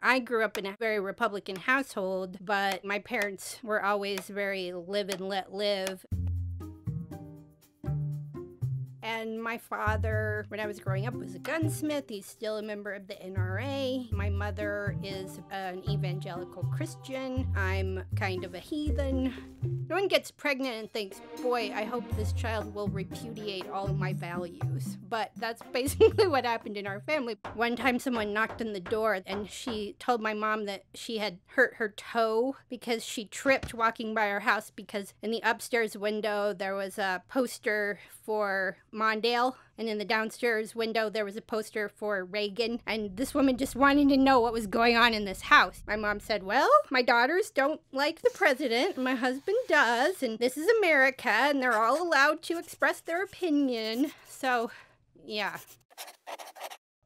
I grew up in a very Republican household, but my parents were always very live and let live. And my father, when I was growing up, was a gunsmith. He's still a member of the NRA. My mother is an evangelical Christian. I'm kind of a heathen. No one gets pregnant and thinks, boy, I hope this child will repudiate all of my values. But that's basically what happened in our family. One time someone knocked on the door and she told my mom that she had hurt her toe because she tripped walking by our house, because in the upstairs window there was a poster for Mondale, and in the downstairs window there was a poster for Reagan, and this woman just wanted to know what was going on in this house. My mom said, well, my daughters don't like the president, my husband does, and this is America, and they're all allowed to express their opinion. So, yeah.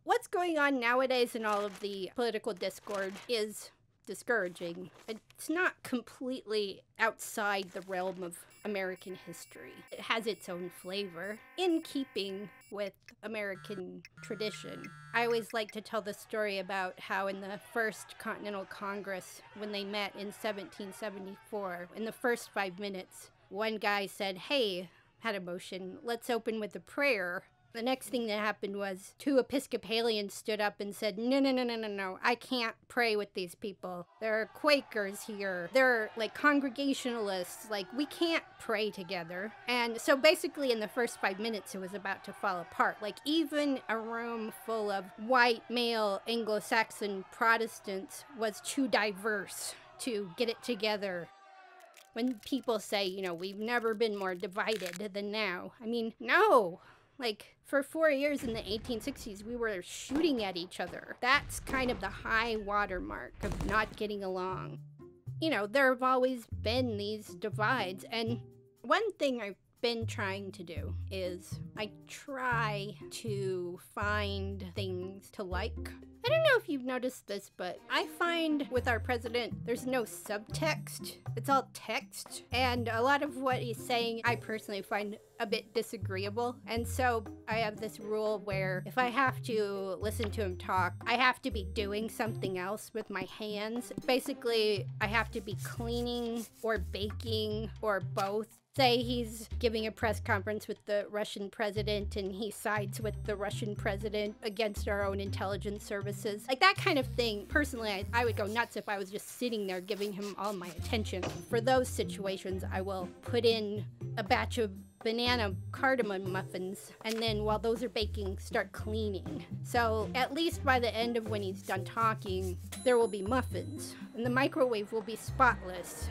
What's going on nowadays in all of the political discord is discouraging. It's not completely outside the realm of American history. It has its own flavor, in keeping with American tradition. I always like to tell the story about how in the First Continental Congress, when they met in 1774, in the first 5 minutes, one guy said, hey, had a motion, let's open with a prayer. The next thing that happened was 2 Episcopalians stood up and said, no, I can't pray with these people. There are Quakers here. They're like Congregationalists. Like, we can't pray together. And so basically in the first 5 minutes, it was about to fall apart. Like, even a room full of white, male, Anglo-Saxon Protestants was too diverse to get it together. When people say, you know, we've never been more divided than now, I mean, no. Like, for 4 years in the 1860s, we were shooting at each other. That's kind of the high watermark of not getting along. You know, there have always been these divides, and one thing I've been trying to do is I try to find things to like. I don't know if you've noticed this, but I find with our president, there's no subtext. It's all text. And a lot of what he's saying, I personally find a bit disagreeable. And so I have this rule where if I have to listen to him talk, I have to be doing something else with my hands. Basically, I have to be cleaning or baking or both. Say he's giving a press conference with the Russian president and he sides with the Russian president against our own intelligence services. Like that kind of thing, personally, I would go nuts if I was just sitting there giving him all my attention. For those situations, I will put in a batch of banana cardamom muffins, and then while those are baking, start cleaning. So at least by the end of when he's done talking, there will be muffins, and the microwave will be spotless.